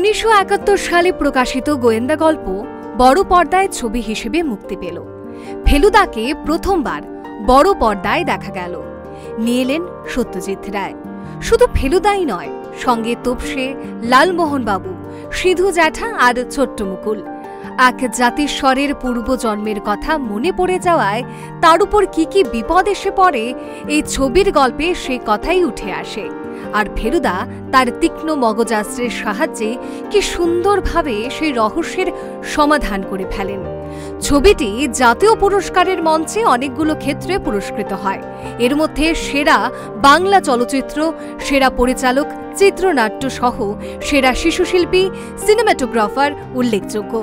1971 সালে প্রকাশিত গোয়েন্দা গল্প বড় পর্দায় ছবি হিসেবে মুক্তি পেল। ফেলুদাকে প্রথমবার বড় পর্দায় দেখা গেল। নিয়ে এলেন সত্যজিৎ রায়। শুধু ফেলুদাই নয়, সঙ্গে তোপসে, লালমোহন বাবু, সিধু জ্যাঠা আর ছোট্ট মুকুল। এক জাতিস্বরের পূর্বজন্মের কথা মনে পড়ে যাওয়ায় তার উপর কি কি বিপদ এসে পড়ে এই ছবির গল্পে সে কথাই উঠে আসে। আর ফেলুদা তার তীক্ষ্ণ মগজাস্ত্রের সাহায্যে কি সুন্দরভাবে সেই রহস্যের সমাধান করে ফেলেন। ছবিটি জাতীয় পুরস্কারের মঞ্চে অনেকগুলো ক্ষেত্রে পুরস্কৃত হয়। এর মধ্যে সেরা বাংলা চলচ্চিত্র, সেরা পরিচালক, চিত্রনাট্য সহ সেরা শিশুশিল্পী, সিনেমাটোগ্রাফার উল্লেখযোগ্য।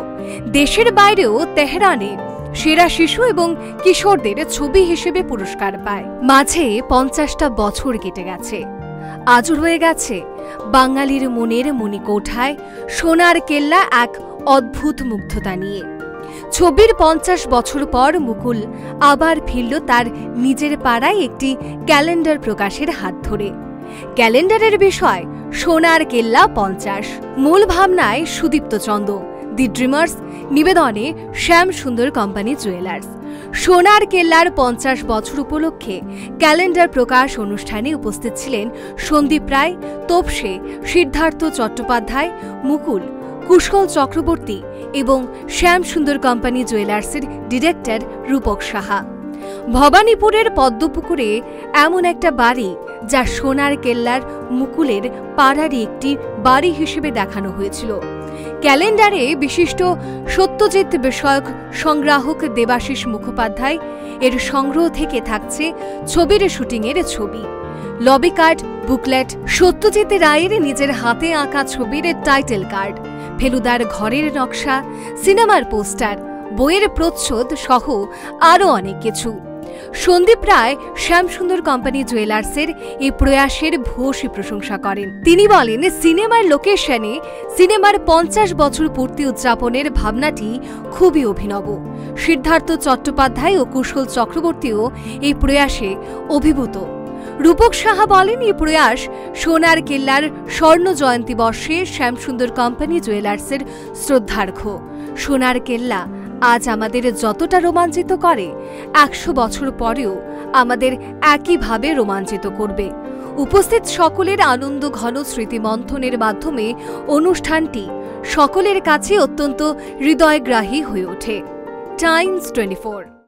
দেশের বাইরেও তেহরানে সেরা শিশু এবং কিশোরদের ছবি হিসেবে পুরস্কার পায়। মাঝে 50টা বছর কেটে গেছে। আজও রয়ে গেছে বাঙালির মনের মণিকোঠায় সোনার কেল্লা এক অদ্ভুত মুগ্ধতা নিয়ে। ছবির 50 বছর পর মুকুল আবার ফিরল তার নিজের পাড়ায় একটি ক্যালেন্ডার প্রকাশের হাত ধরে। ক্যালেন্ডারের বিষয় সোনার কেল্লা 50। মূল ভাবনায় সুদীপ্ত চন্দ, দি ড্রিমার্স, নিবেদনে শ্যাম সুন্দর কোম্পানি জুয়েলার্স। সোনার কেল্লার 50 বছর উপলক্ষে ক্যালেন্ডার প্রকাশ অনুষ্ঠানে উপস্থিত ছিলেন সন্দীপ রায়, তোপসে, সিদ্ধার্থ চট্টোপাধ্যায়, মুকুল, কুশল চক্রবর্তী এবং শ্যাম সুন্দর কোম্পানি জুয়েলার্সের ডিরেক্টর রূপক সাহা। ভবানীপুরের পদ্মপুকুরে এমন একটা বাড়ি যা সোনার কেল্লার মুকুলের পাড়ারই একটি বাড়ি হিসেবে দেখানো হয়েছিল। ক্যালেন্ডারে বিশিষ্ট সত্যজিৎ বিষয়ক সংগ্রাহক দেবাশিস মুখোপাধ্যায় এর সংগ্রহ থেকে থাকছে ছবির শুটিংয়ের ছবি, লবি কার্ড, বুকলেট, সত্যজিৎ রায়ের নিজের হাতে আঁকা ছবির টাইটেল কার্ড, ফেলুদার ঘরের নকশা, সিনেমার পোস্টার, বইয়ের প্রচ্ছদ সহ আরও অনেক কিছু। সন্দীপ রায় শ্যামসুন্দর কোম্পানি জুয়েলার্সের এই প্রয়াসের ভূয়সী প্রশংসা করেন। তিনি বলেন, সিনেমার লোকেশনে সিনেমার 50 বছর পূর্তি উদযাপনের ভাবনাটি খুবই অভিনব। সিদ্ধার্থ চট্টোপাধ্যায় ও কুশল চক্রবর্তীও এই প্রয়াসে অভিভূত। রূপক সাহা বলেন, এই প্রয়াস সোনার কেল্লার স্বর্ণ জয়ন্তী বর্ষে শ্যামসুন্দর কোম্পানি জুয়েলার্সের শ্রদ্ধার্ঘ্য। সোনার কেল্লা আজ আমাদের যতটা রোমাঞ্চিত করে, 100 বছর পরেও আমাদের একইভাবে রোমাঞ্চিত করবে। উপস্থিত সকলের আনন্দ ঘন স্মৃতি মন্থনের মাধ্যমে অনুষ্ঠানটি সকলের কাছে অত্যন্ত হৃদয়গ্রাহী হয়ে ওঠে। টাইমস 24।